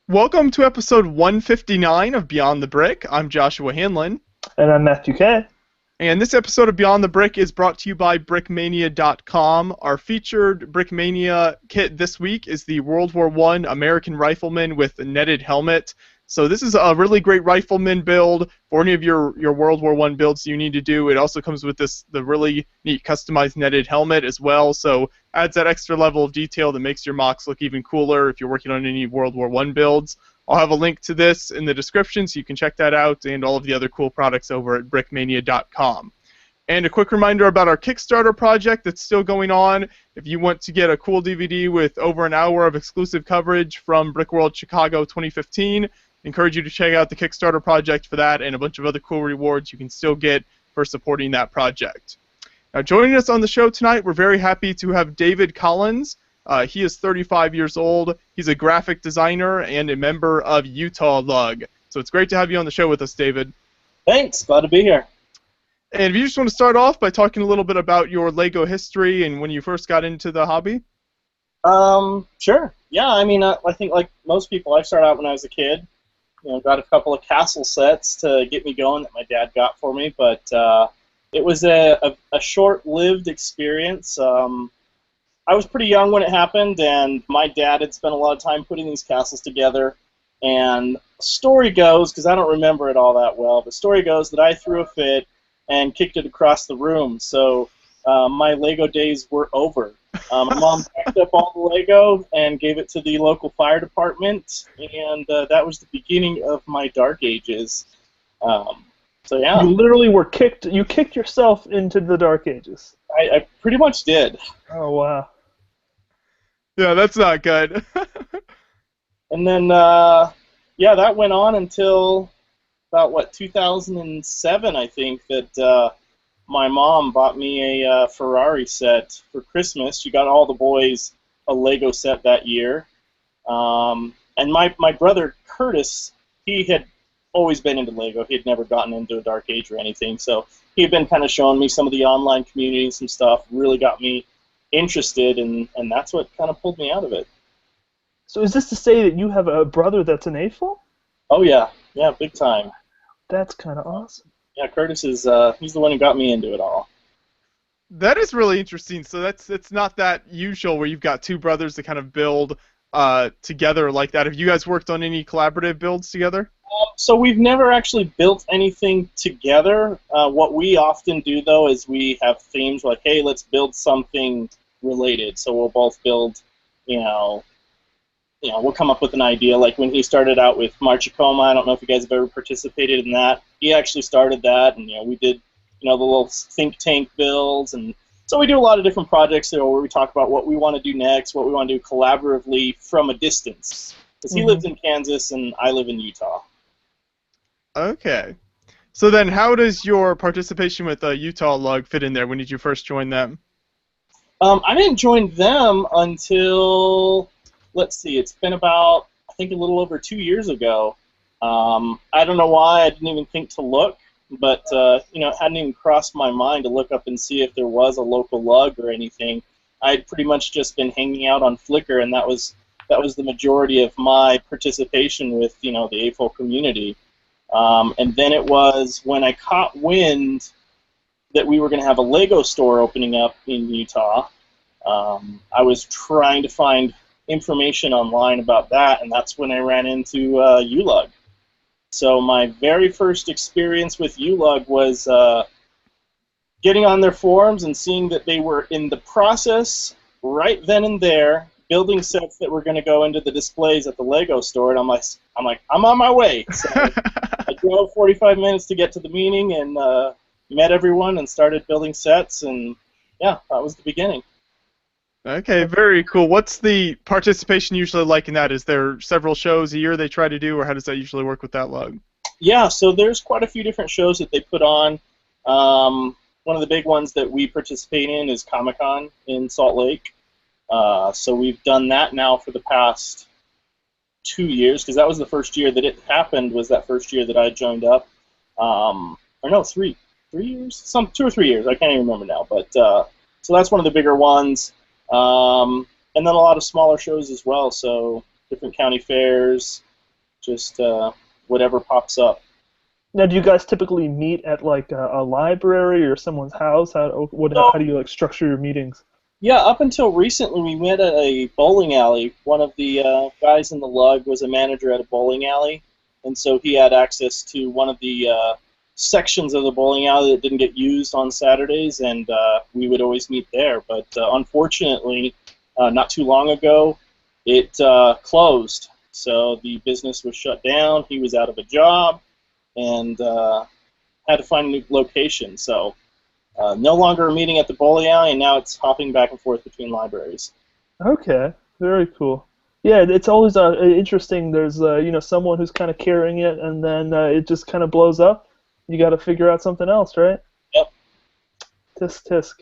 Welcome to episode 159 of Beyond the Brick. I'm Joshua Hanlon. And I'm Matthew Kay. And this episode of Beyond the Brick is brought to you by Brickmania.com. Our featured Brickmania kit this week is the World War I American Rifleman with a netted helmet. So this is a really great rifleman build for any of your World War I builds you need to do. It also comes with the really neat customized netted helmet as well. So adds that extra level of detail that makes your mocks look even cooler if you're working on any World War I builds. I'll have a link to this in the description so you can check that out and all of the other cool products over at brickmania.com. And a quick reminder about our Kickstarter project that's still going on. If you want to get a cool DVD with over an hour of exclusive coverage from Brickworld Chicago 2015, I encourage you to check out the Kickstarter project for that and a bunch of other cool rewards you can still get for supporting that project. Now, joining us on the show tonight, we're very happy to have David Collins. He is 35 years old. He's a graphic designer and a member of Utah LUG. So it's great to have you on the show with us, David. Thanks. Glad to be here. And if you just want to start off by talking a little bit about your LEGO history and when you first got into the hobby. Sure. Yeah, I mean, I think like most people, I started out when I was a kid. Got a couple of castle sets to get me going that my dad got for me, but it was a short-lived experience. I was pretty young when it happened, and my dad had spent a lot of time putting these castles together. And story goes, because I don't remember it all that well, but story goes that I threw a fit and kicked it across the room. So my LEGO days were over. My mom packed up all the LEGO and gave it to the local fire department, and that was the beginning of my dark ages. So yeah. You literally were kicked. You kicked yourself into the dark ages. I pretty much did. Oh wow. Yeah, that's not good. And then yeah, that went on until about 2007, I think, that my mom bought me a Ferrari set for Christmas. She got all the boys a Lego set that year. And my brother Curtis, he had always been into Lego. He had never gotten into a dark age or anything. So he had been kind of showing me some of the online community and some stuff, really got me interested, and that's what kind of pulled me out of it. So is this to say that you have a brother that's an AFOL? Oh yeah, yeah, big time. That's kind of awesome. Yeah, Curtis is he's the one who got me into it all. That is really interesting. So it's not that usual where you've got two brothers that kind of build together like that. Have you guys worked on any collaborative builds together? So we've never actually built anything together. What we often do, though, is we have themes like, hey, let's build something related. So we'll both build, we'll come up with an idea. Like when he started out with Marchicoma, I don't know if you guys have ever participated in that. He actually started that, and we did, the little think tank builds, and so we do a lot of different projects there where we talk about what we want to do next, what we want to do collaboratively from a distance. Because he lives in Kansas and I live in Utah. Okay. So then how does your participation with Utah LUG fit in there? When did you first join them? I didn't join them until, let's see, it's been about, I think, a little over 2 years ago. I don't know why I didn't even think to look, but it hadn't even crossed my mind to look up and see if there was a local LUG or anything. I'd pretty much just been hanging out on Flickr, and that was the majority of my participation with the AFOL community. And then it was when I caught wind that we were going to have a Lego store opening up in Utah. I was trying to find information online about that, and that's when I ran into ULUG. So my very first experience with ULUG was getting on their forums and seeing that they were in the process right then and there building sets that were going to go into the displays at the Lego store, and I'm like, I'm on my way. So I drove 45 minutes to get to the meeting and met everyone and started building sets, and yeah, that was the beginning. Okay, very cool. What's the participation usually like in that? Is there several shows a year they try to do, or how does that usually work with that LUG? Yeah, so there's quite a few different shows that they put on. One of the big ones that we participate in is Comic-Con in Salt Lake. So we've done that now for the past 2 years, because that was the first year that it happened, was that first year that I joined up. Or no, 3 years? 2 or 3 years, I can't even remember now. But so that's one of the bigger ones. And then a lot of smaller shows as well, so different county fairs, just whatever pops up. Now, do you guys typically meet at like a library or someone's house? How do you like structure your meetings? Yeah, up until recently, we met at a bowling alley. One of the guys in the LUG was a manager at a bowling alley, and so he had access to one of the sections of the bowling alley that didn't get used on Saturdays, and we would always meet there. But unfortunately, not too long ago, it closed. So the business was shut down. He was out of a job, and had to find a new location. So no longer a meeting at the bowling alley, and now it's hopping back and forth between libraries. Okay, very cool. Yeah, it's always interesting. There's someone who's kind of carrying it, and then it just kind of blows up. You got to figure out something else, right? Yep. Tisk tisk.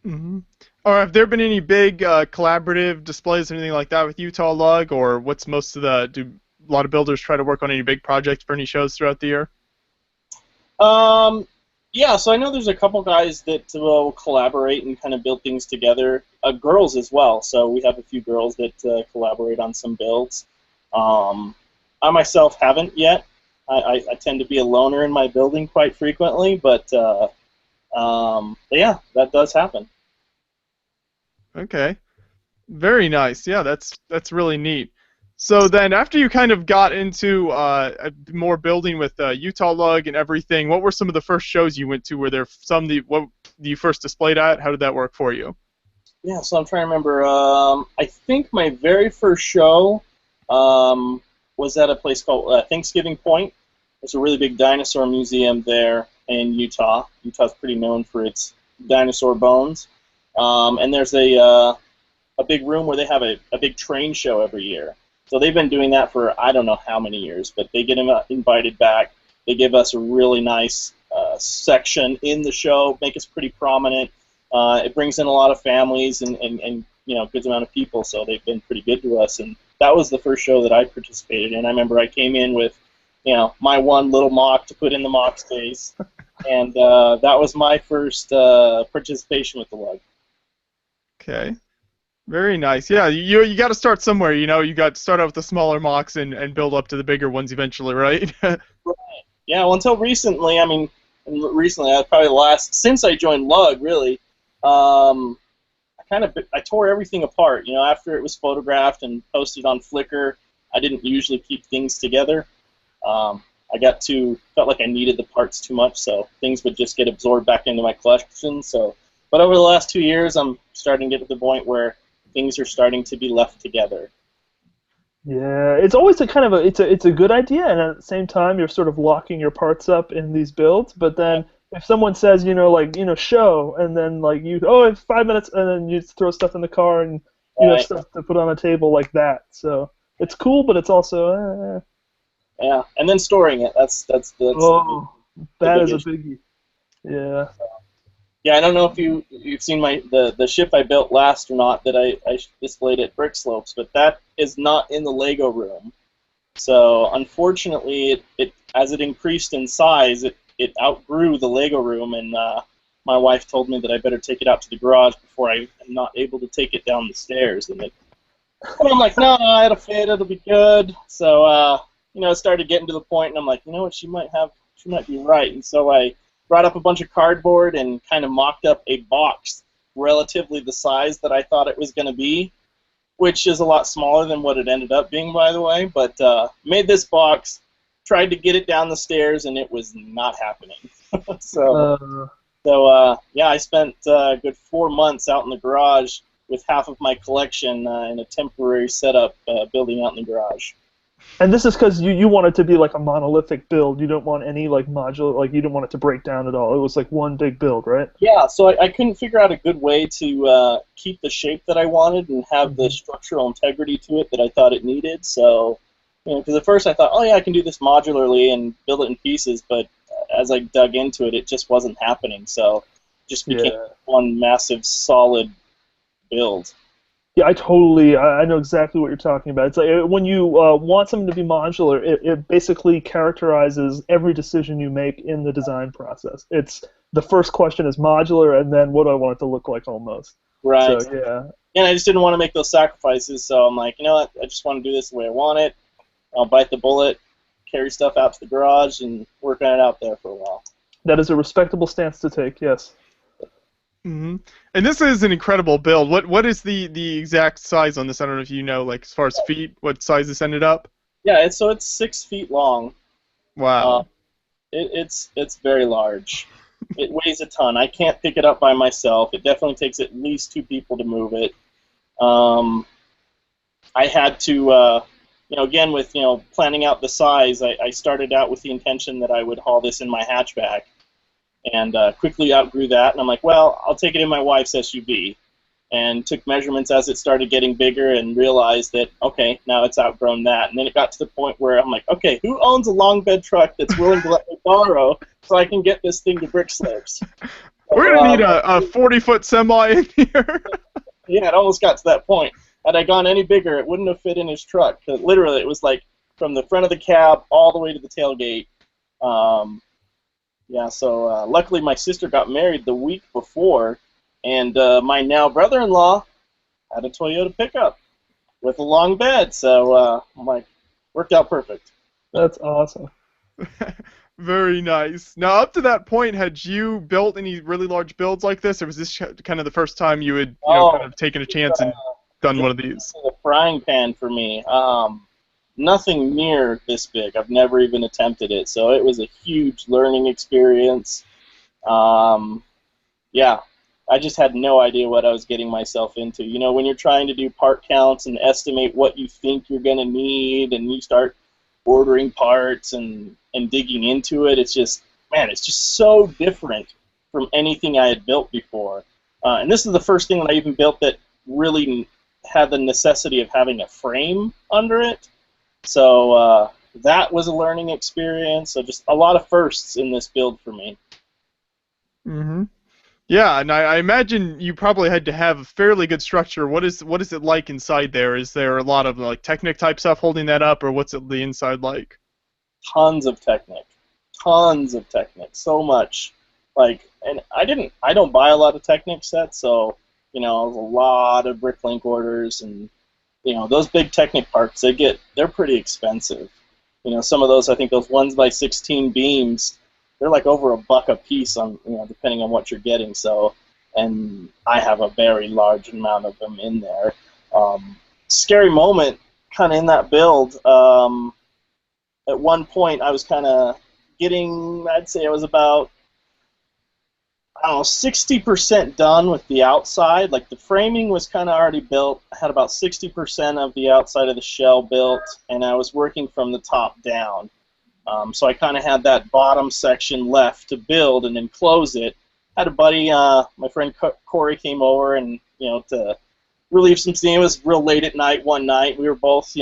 Mm-hmm. Or have there been any big collaborative displays or anything like that with Utah LUG, or what's most of the? Do a lot of builders try to work on any big projects for any shows throughout the year? Yeah, so I know there's a couple guys that will collaborate and kind of build things together. Girls as well, so we have a few girls that collaborate on some builds. I myself haven't yet. I tend to be a loner in my building quite frequently, but yeah, that does happen. Okay, very nice. Yeah, that's really neat. So then, after you kind of got into more building with Utah LUG and everything, what were some of the first shows you went to? Were there some what you first displayed at? How did that work for you? Yeah, so I'm trying to remember. I think my very first show was at a place called Thanksgiving Point. There's a really big dinosaur museum there in Utah. Utah's pretty known for its dinosaur bones. And there's a big room where they have a big train show every year. So they've been doing that for I don't know how many years, but they get invited back. They give us a really nice section in the show, make us pretty prominent. It brings in a lot of families and good amount of people, so they've been pretty good to us. And that was the first show that I participated in. I remember I came in with my one little mock to put in the mock space, and that was my first participation with the LUG. Okay. Very nice. Yeah, you got to start somewhere. You got to start out with the smaller mocks and build up to the bigger ones eventually, right? Right. Yeah. Well, until recently, probably since I joined LUG, really, I tore everything apart. After it was photographed and posted on Flickr, I didn't usually keep things together. I felt like I needed the parts too much, so things would just get absorbed back into my collection. But over the last 2 years, I'm starting to get to the point where things are starting to be left together. Yeah, it's always it's a good idea, and at the same time you're sort of locking your parts up in these builds. But then if someone says show, and then it's 5 minutes, and then you throw stuff in the car and stuff to put on a table like that. So it's cool, but it's also yeah, and then storing it. That's that is a biggie. Yeah. Yeah, I don't know if you've seen the ship I built last or not that I displayed at Brick Slopes, but that is not in the Lego room. So unfortunately, it as it increased in size, it outgrew the Lego room, and my wife told me that I better take it out to the garage before I am not able to take it down the stairs. And I'm like, no, it'll fit, it'll be good. So it started getting to the point, and I'm like, what, she might be right. And so I brought up a bunch of cardboard and kind of mocked up a box relatively the size that I thought it was going to be, which is a lot smaller than what it ended up being, by the way. But made this box, tried to get it down the stairs, and it was not happening. So I spent a good 4 months out in the garage with half of my collection in a temporary setup building out in the garage. And this is because you want it to be like a monolithic build. You don't want any modular, you don't want it to break down at all. It was like one big build, right? Yeah, so I couldn't figure out a good way to keep the shape that I wanted and have the structural integrity to it that I thought it needed. So, because at first I thought, I can do this modularly and build it in pieces, but as I dug into it, it just wasn't happening. So, it just became one massive solid build. Yeah, I know exactly what you're talking about. It's like when you want something to be modular, it basically characterizes every decision you make in the design process. It's the first question is modular, and then what do I want it to look like almost. Right. So, yeah. And I just didn't want to make those sacrifices, so I'm like, you know what, I just want to do this the way I want it. I'll bite the bullet, carry stuff out to the garage and work on it out there for a while. That is a respectable stance to take, yes. Mm-hmm. And this is an incredible build. What is the exact size on this? I don't know if you know, like as far as feet, what size this ended up? Yeah, it's 6 feet long. Wow. It's very large. It weighs a ton. I can't pick it up by myself. It definitely takes at least 2 people to move it. I had to, again, with planning out the size, I started out with the intention that I would haul this in my hatchback, and quickly outgrew that. And I'm like, well, I'll take it in my wife's SUV, and took measurements as it started getting bigger, and realized that okay, now it's outgrown that. And then it got to the point where I'm like, okay, who owns a long bed truck that's willing to let me borrow so I can get this thing to brick slips? We're gonna need a 40-foot semi in here. Yeah, it almost got to that point. Had I gone any bigger, it wouldn't have fit in his truck. 'Cause literally, it was like from the front of the cab all the way to the tailgate. So luckily my sister got married the week before, and my now brother-in-law had a Toyota pickup with a long bed. So I'm like, worked out perfect. That's awesome. Very nice. Now, up to that point, had you built any really large builds like this, or was this kind of the first time you had kind of taken a chance and done one of these? A frying pan for me. Nothing near this big. I've never even attempted it, so it was a huge learning experience. I just had no idea what I was getting myself into. When you're trying to do part counts and estimate what you think you're going to need, and you start ordering parts and digging into it, it's just so different from anything I had built before. And this is the first thing that I even built that really had the necessity of having a frame under it. So that was a learning experience. So just a lot of firsts in this build for me. Mm-hmm. Yeah, and I imagine you probably had to have a fairly good structure. What is it like inside there? Is there a lot of like Technic type stuff holding that up, or what's the inside like? Tons of Technic, so much. And I don't buy a lot of Technic sets, so a lot of Bricklink orders, and those big Technic parts they're pretty expensive. Some of those, I think those 1x16 beams, they're like over $1 a piece on depending on what you're getting. So, and I have a very large amount of them in there. Scary moment kind of in that build. At one point, I was kind of getting, I'd say I was about 60% done with the outside. Like the framing was kind of already built. I had about 60% of the outside of the shell built, and I was working from the top down. So I kind of had that bottom section left to build and then close it. I had a buddy, my friend Corey, came over and to relieve some steam. It was real late at night one night. We were both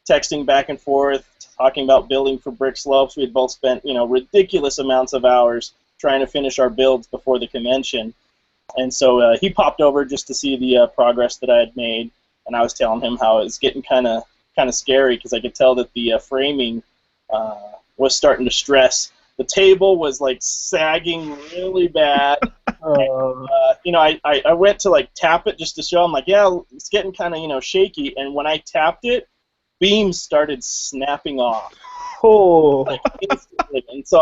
texting back and forth, talking about building for brick slopes. We had both spent ridiculous amounts of hours trying to finish our builds before the convention. And so he popped over just to see the progress that I had made, and I was telling him how it was getting kind of scary because I could tell that the framing was starting to stress. The table was like sagging really bad. I went to like tap it just to show him, like, yeah, it's getting kind of shaky. And when I tapped it, beams started snapping off. Oh. Instantly. And so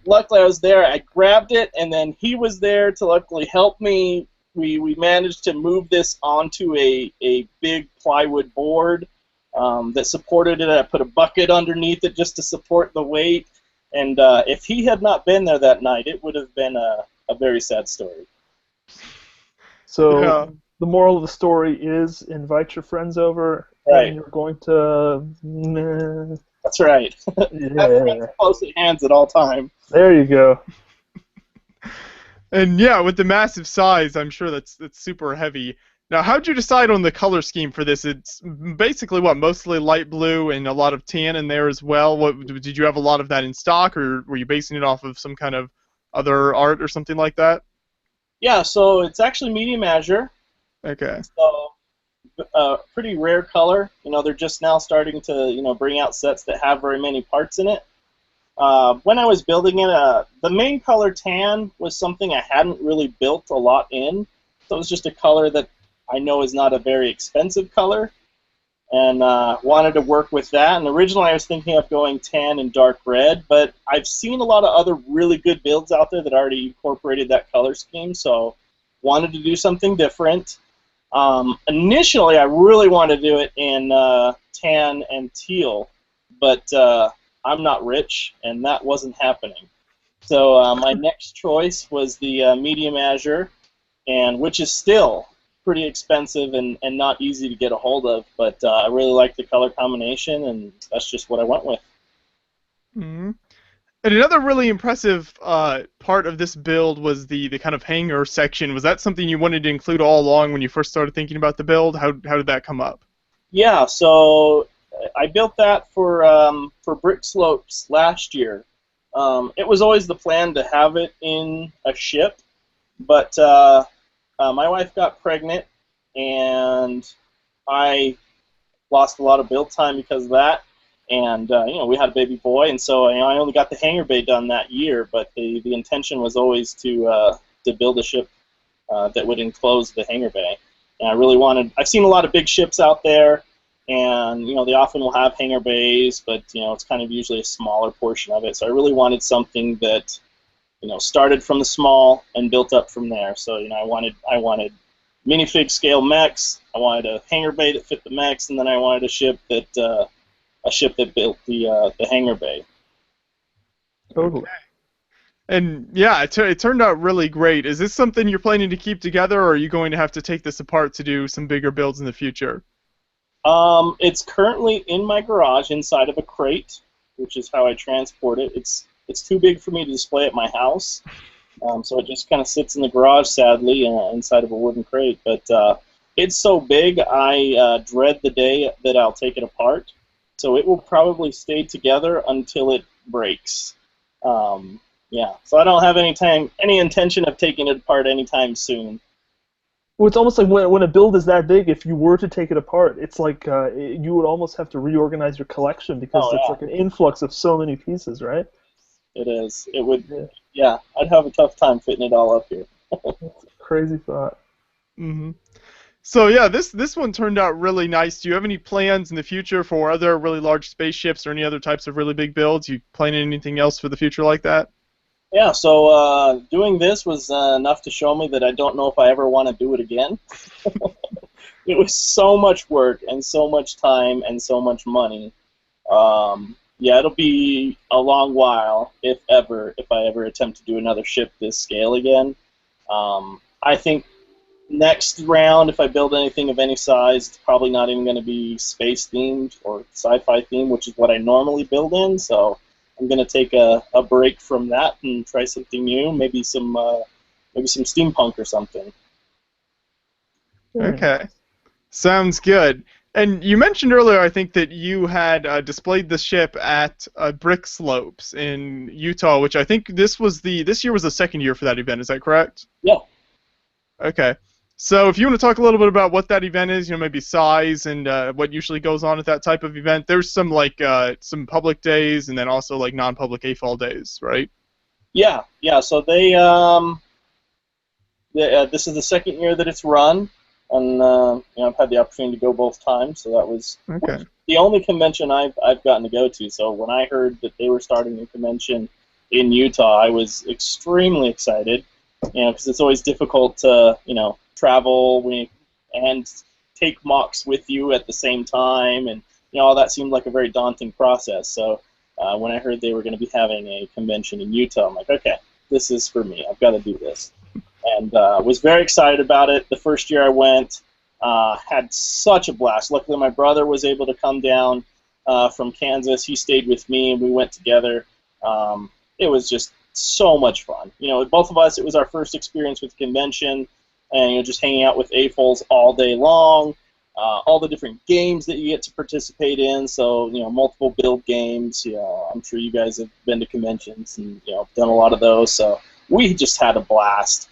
luckily I was there. I grabbed it, and then he was there to luckily help me. We managed to move this onto a big plywood board that supported it. I put a bucket underneath it just to support the weight. And if he had not been there that night, it would have been a very sad story. So Yeah. The moral of the story is invite your friends over, Right. and you're going to... That's right. Yeah. Close at hands at all time. There you go. And yeah, with the massive size, I'm sure that's super heavy. Now, how'd you decide on the color scheme for this? It's basically mostly light blue and a lot of tan in there as well. Did you have a lot of that in stock, or were you basing it off of some kind of other art or something like that? Yeah, so it's actually medium azure. Okay. So pretty rare color. They're just now starting to bring out sets that have very many parts in it. When I was building it, the main color tan was something I hadn't really built a lot in. So it was just a color that I know is not a very expensive color. and wanted to work with that. And originally I was thinking of going tan and dark red, but I've seen a lot of other really good builds out there that already incorporated that color scheme, so wanted to do something different. Initially, I really wanted to do it in tan and teal, but I'm not rich, and that wasn't happening. So my next choice was the medium azure, and which is still pretty expensive and not easy to get a hold of, but I really like the color combination, and that's just what I went with. Mm-hmm. And another really impressive part of this build was the kind of hangar section. Was that something you wanted to include all along when you first started thinking about the build? How did that come up? Yeah, so I built that for Brick Slopes last year. It was always the plan to have it in a ship, but my wife got pregnant, and I lost a lot of build time because of that. And we had a baby boy, and so I only got the hangar bay done that year. But the intention was always to build a ship that would enclose the hangar bay. And I really wanted. I've seen a lot of big ships out there, and they often will have hangar bays, but it's kind of usually a smaller portion of it. So I really wanted something that started from the small and built up from there. So I wanted minifig scale mechs. I wanted a hangar bay that fit the mechs, and then I wanted a ship that built the hangar bay. Totally. And yeah, it turned out really great. Is this something you're planning to keep together, or are you going to have to take this apart to do some bigger builds in the future? It's currently in my garage inside of a crate, which is how I transport it. It's too big for me to display at my house, so it just kind of sits in the garage, sadly, inside of a wooden crate. But it's so big, I dread the day that I'll take it apart. So it will probably stay together until it breaks. Yeah, so I don't have any intention of taking it apart anytime soon. Well, it's almost like when a build is that big, if you were to take it apart, it's like you would almost have to reorganize your collection because it's like an influx of so many pieces, right? It is. It would. Yeah, I'd have a tough time fitting it all up here. That's a crazy thought. Mm-hmm. So yeah, this one turned out really nice. Do you have any plans in the future for other really large spaceships or any other types of really big builds? You planning anything else for the future like that? Yeah, so doing this was enough to show me that I don't know if I ever want to do it again. It was so much work and so much time and so much money. Yeah, it'll be a long while, if I ever attempt to do another ship this scale again. I think next round, if I build anything of any size, it's probably not even going to be space themed or sci-fi themed, which is what I normally build in. So I'm going to take a break from that and try something new, maybe some steampunk or something. Okay, sounds good. And you mentioned earlier, I think, that you had displayed the ship at Brick Slopes in Utah, which I think this year was the second year for that event. Is that correct? Yeah. Okay. So if you want to talk a little bit about what that event is, maybe size and what usually goes on at that type of event. There's some some public days and then also like non-public AFOL days, right? Yeah. So they this is the second year that it's run, and I've had the opportunity to go both times, so that was the only convention I've gotten to go to. So when I heard that they were starting a convention in Utah, I was extremely excited, because it's always difficult to travel and take mocks with you at the same time, and all that seemed like a very daunting process. So when I heard they were going to be having a convention in Utah, I'm like, okay, this is for me. I've got to do this, and was very excited about it. The first year I went, had such a blast. Luckily, my brother was able to come down from Kansas. He stayed with me, and we went together. It was just so much fun. Both of us, it was our first experience with the convention, and just hanging out with AFOLs all day long, all the different games that you get to participate in. So multiple build games. I'm sure you guys have been to conventions and done a lot of those. So we just had a blast.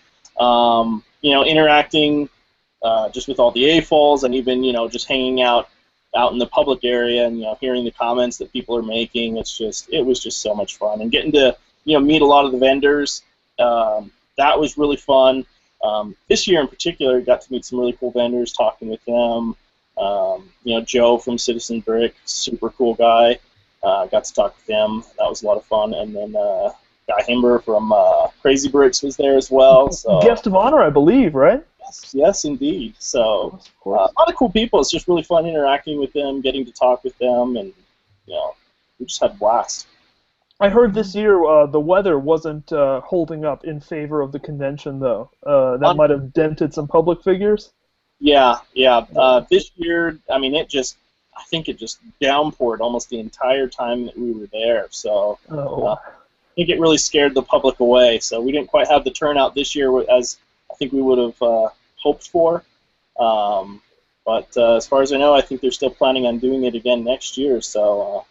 Interacting just with all the AFOLs, and even just hanging out in the public area and hearing the comments that people are making. It was just so much fun, and getting to meet a lot of the vendors. That was really fun. This year in particular, got to meet some really cool vendors, talking with them. Joe from Citizen Brick, super cool guy. Got to talk with him. That was a lot of fun. And then Guy Himber from Crazy Bricks was there as well. So guest of honor, I believe, right? Yes, indeed. So Of course. a lot of cool people. It's just really fun interacting with them, getting to talk with them, and we just had a blast. I heard this year the weather wasn't holding up in favor of the convention, though. That might have dented some public figures. Yeah. This year, I think it just downpoured almost the entire time that we were there. So I think it really scared the public away. So we didn't quite have the turnout this year as I think we would have hoped for. But as far as I know, I think they're still planning on doing it again next year. So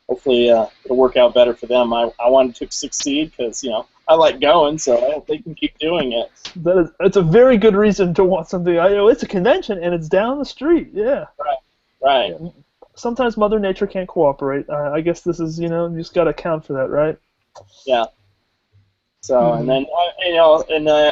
hopefully it'll work out better for them. I wanted to succeed because I like going, so I hope they can keep doing it. It's a very good reason to want something. It's a convention and it's down the street. Yeah. Right. Yeah. Sometimes Mother Nature can't cooperate. I guess this is you just got to account for that, right? Yeah. So and then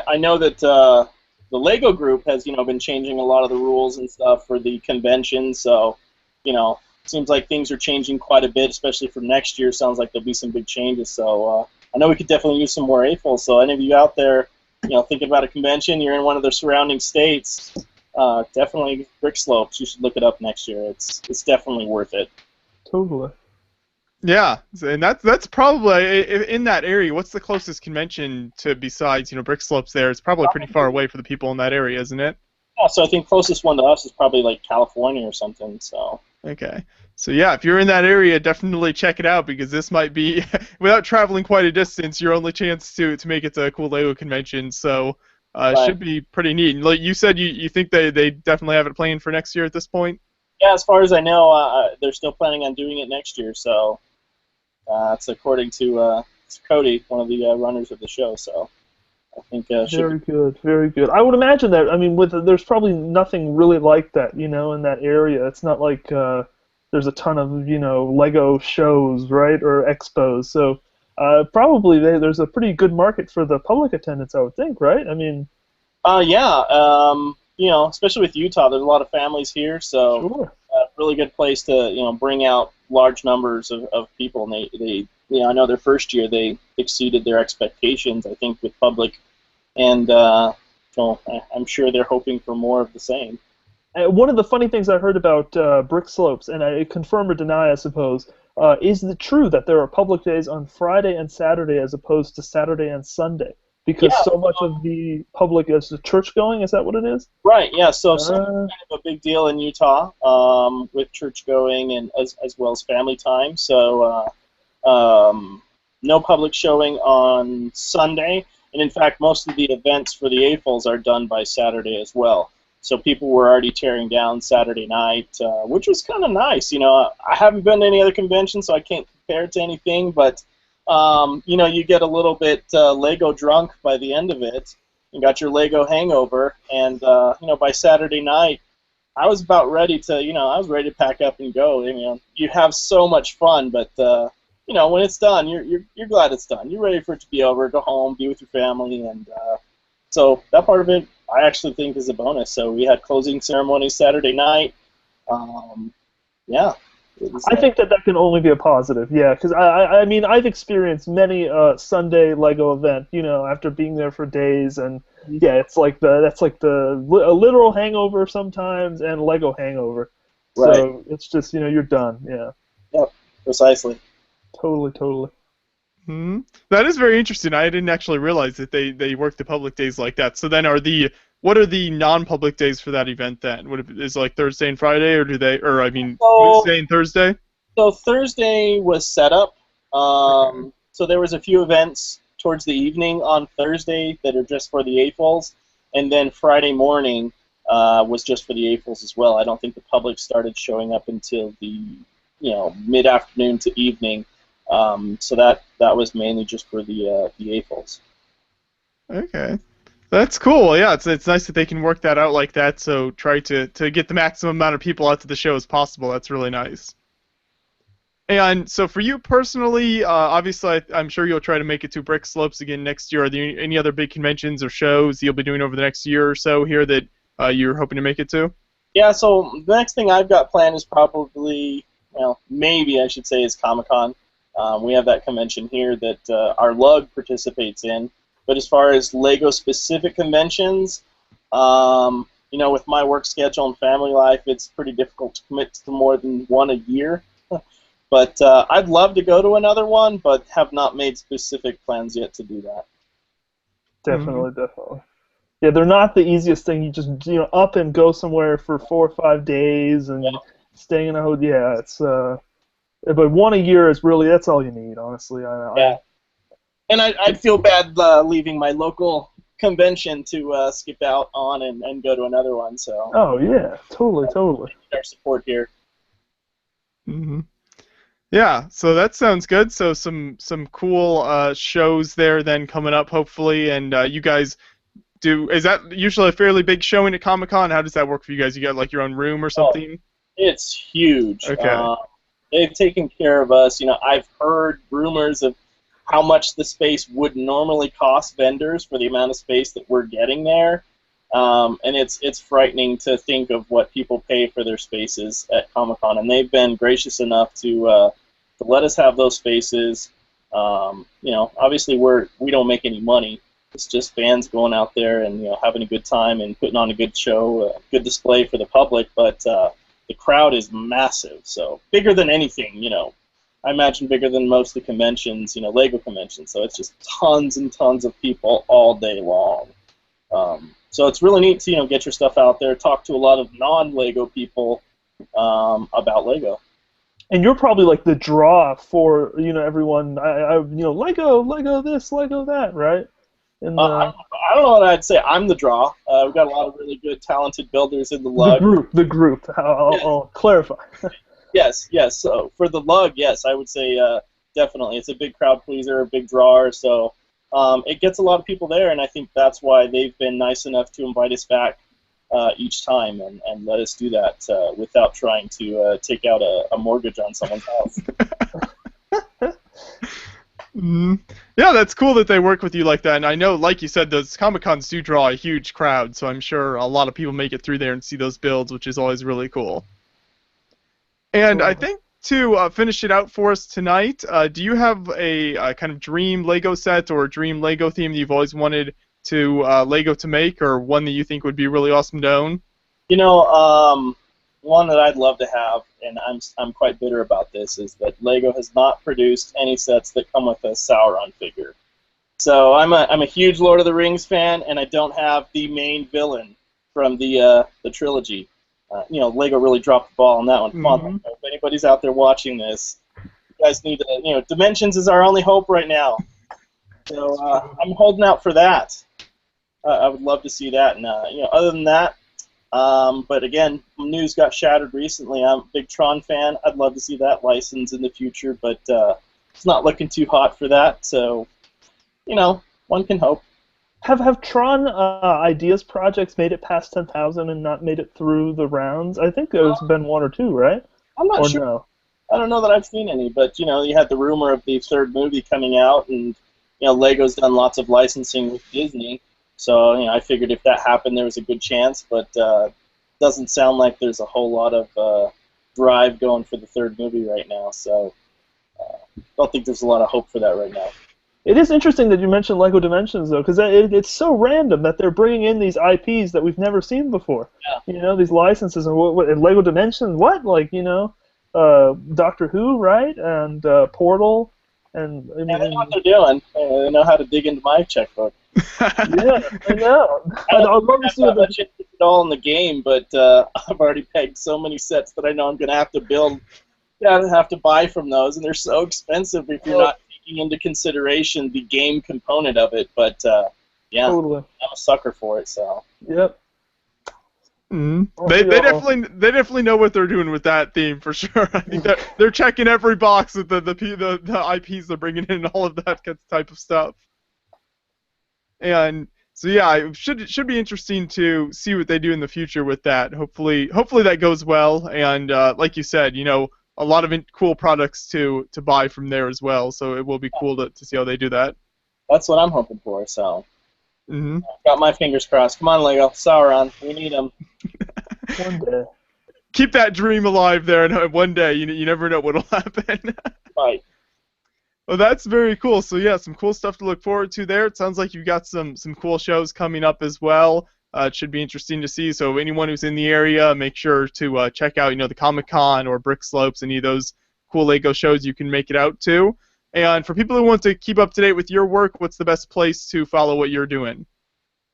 I know that the Lego group has been changing a lot of the rules and stuff for the convention. So it seems like things are changing quite a bit, especially for next year. Sounds like there'll be some big changes. So I know we could definitely use some more AFOLs. So any of you out there, thinking about a convention, you're in one of the surrounding states, definitely Brick Slopes. You should look it up next year. It's definitely worth it. Totally. Yeah, and that's probably in that area. What's the closest convention to besides Brick Slopes? There, it's probably pretty far away for the people in that area, isn't it? Yeah, so I think closest one to us is probably like California or something. So. Okay. So yeah, if you're in that area, definitely check it out because this might be, without traveling quite a distance, your only chance to make it to a cool Lego convention. So it should be pretty neat. And like you said, you think they definitely have it planned for next year at this point? Yeah, as far as I know, they're still planning on doing it next year. So that's according to Cody, one of the runners of the show. So I think very good. I would imagine that. There's probably nothing really like that, in that area. It's not like there's a ton of Lego shows, right, or expos. So probably there's a pretty good market for the public attendance, I would think, right? Yeah. Especially with Utah, there's a lot of families here, so sure. Really good place to bring out large numbers of people. And they I know their first year they exceeded their expectations, I think, with public, and so I'm sure they're hoping for more of the same. One of the funny things I heard about Brick Slopes, and I confirm or deny, I suppose, is it true that there are public days on Friday and Saturday as opposed to Saturday and Sunday? Because so much of the public is church going. Is that what it is? Right. Yeah. So kind of a big deal in Utah with church going and as well as family time. So no public showing on Sunday, and in fact, most of the events for the AFOLs are done by Saturday as well. So people were already tearing down Saturday night, which was kind of nice. I haven't been to any other convention, so I can't compare it to anything, but you get a little bit Lego drunk by the end of it. You got your Lego hangover, and by Saturday night, I was about ready to, I was ready to pack up and go. You have so much fun, but when it's done, you're glad it's done. You're ready for it to be over, go home, be with your family, and so that part of it, I actually think is a bonus. So we had closing ceremony Saturday night. Yeah. I think that can only be a positive, yeah, because I've experienced many Sunday Lego event, after being there for days, and yeah, it's like a literal hangover sometimes and Lego hangover. Right. So it's just you're done, yeah. Yep, precisely. Totally. That is very interesting. I didn't actually realize that they work the public days like that. So then what are the non-public days for that event then? Is it like Thursday and Friday, or Wednesday and Thursday? So Thursday was set up. So there was a few events towards the evening on Thursday that are just for the AFOLs, and then Friday morning was just for the AFOLs as well. I don't think the public started showing up until the mid-afternoon to evening. So that was mainly just for the AFOLs. Okay. That's cool. Yeah, it's nice that they can work that out like that. So try to get the maximum amount of people out to the show as possible. That's really nice. And so for you personally, obviously I'm sure you'll try to make it to Brick Slopes again next year. Are there any other big conventions or shows you'll be doing over the next year or so here that you're hoping to make it to? Yeah, so the next thing I've got planned is probably, well, maybe I should say, is Comic-Con. We have that convention here that our LUG participates in. But as far as Lego-specific conventions, with my work schedule and family life, it's pretty difficult to commit to more than one a year. But I'd love to go to another one, but have not made specific plans yet to do that. Definitely, definitely. Yeah, they're not the easiest thing. You just up and go somewhere for 4 or 5 days and staying in a hotel. Yeah, it's but one a year is really, that's all you need, honestly. And I'd feel bad leaving my local convention to skip out on and go to another one. So. Oh yeah, totally. Our support here. Mm-hmm. Yeah, so that sounds good. So some cool shows there then coming up, hopefully, and you guys. Is that usually a fairly big showing at Comic-Con? How does that work for you guys? You got like your own room or something? Oh, it's huge. Okay. They've taken care of us. I've heard rumors of how much the space would normally cost vendors for the amount of space that we're getting there, and it's frightening to think of what people pay for their spaces at Comic-Con. And they've been gracious enough to let us have those spaces. Obviously we don't make any money. It's just fans going out there and having a good time and putting on a good show, a good display for the public. But the crowd is massive, so bigger than anything. I imagine bigger than most of the conventions, Lego conventions. So it's just tons and tons of people all day long. So it's really neat to get your stuff out there, talk to a lot of non-Lego people about Lego. And you're probably like the draw for everyone. Lego this, Lego that, right? I don't know what I'd say. I'm the draw. We've got a lot of really good, talented builders in the LUG. The group. I'll clarify. Yes. So for the LUG, yes, I would say definitely. It's a big crowd pleaser, a big drawer. So it gets a lot of people there, and I think that's why they've been nice enough to invite us back each time and let us do that without trying to take out a mortgage on someone's house. Mm-hmm. Yeah, that's cool that they work with you like that. And I know, like you said, those Comic-Cons do draw a huge crowd, so I'm sure a lot of people make it through there and see those builds, which is always really cool. And I think to finish it out for us tonight, do you have a kind of dream Lego set or dream Lego theme that you've always wanted to Lego to make, or one that you think would be really awesome to own? One that I'd love to have, and I'm quite bitter about this, is that Lego has not produced any sets that come with a Sauron figure. So I'm a huge Lord of the Rings fan, and I don't have the main villain from the trilogy. Lego really dropped the ball on that one. Come on, if anybody's out there watching this, you guys need to, Dimensions is our only hope right now. So I'm holding out for that. I would love to see that, and other than that. But again, news got shattered recently. I'm a big Tron fan. I'd love to see that license in the future, but it's not looking too hot for that. So, one can hope. Have Tron Ideas projects made it past 10,000 and not made it through the rounds? I think there's been one or two, right? I'm not sure. No? I don't know that I've seen any, but you had the rumor of the third movie coming out, and Lego's done lots of licensing with Disney. So I figured if that happened, there was a good chance, but doesn't sound like there's a whole lot of drive going for the third movie right now. So don't think there's a lot of hope for that right now. It is interesting that you mentioned Lego Dimensions, though, because it's so random that they're bringing in these IPs that we've never seen before. Yeah. These licenses and Lego Dimensions, what? Doctor Who, right? And Portal. And they know what they're doing. They know how to dig into my checkbook. Yeah, I know. I'd love to see much interest at all in the game, but I've already pegged so many sets that I know I'm going to have to build. Have to buy from those, and they're so expensive if you're not taking into consideration the game component of it. But totally. I'm a sucker for it. So. Yep. Mm-hmm. They definitely know what they're doing with that theme for sure. I think they're checking every box with the IPs they're bringing in and all of that type of stuff. And so yeah, it should be interesting to see what they do in the future with that. Hopefully that goes well. And like you said, a lot of cool products to buy from there as well. So it will be cool to see how they do that. That's what I'm hoping for. So. Mm-hmm. Got my fingers crossed. Come on, Lego. Sauron. We need him. One day. Keep that dream alive there, and one day, you never know what'll happen. Right. Well, that's very cool. So yeah, some cool stuff to look forward to there. It sounds like you've got some cool shows coming up as well. It should be interesting to see. So anyone who's in the area, make sure to check out, the Comic-Con or Brick Slopes, any of those cool Lego shows you can make it out to. And for people who want to keep up to date with your work, what's the best place to follow what you're doing?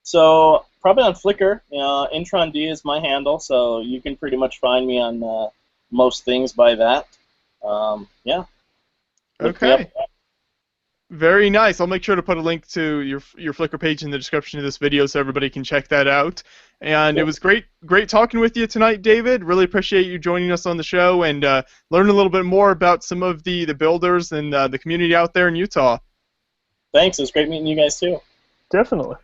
So probably on Flickr. Intron D is my handle, so you can pretty much find me on most things by that. Yeah. Look me Okay. up. Very nice. I'll make sure to put a link to your Flickr page in the description of this video so everybody can check that out. And it was great talking with you tonight, David. Really appreciate you joining us on the show and learn a little bit more about some of the builders and the community out there in Utah. Thanks. It was great meeting you guys too. Definitely.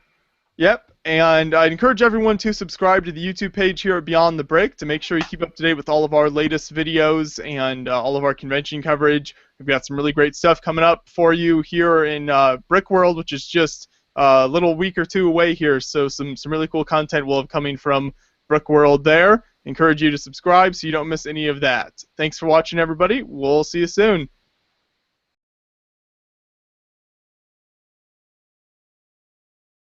Yep, and I'd encourage everyone to subscribe to the YouTube page here at Beyond the Brick to make sure you keep up to date with all of our latest videos and all of our convention coverage. We've got some really great stuff coming up for you here in Brickworld, which is just a little week or two away here. So some really cool content will have coming from Brickworld there. Encourage you to subscribe so you don't miss any of that. Thanks for watching, everybody. We'll see you soon.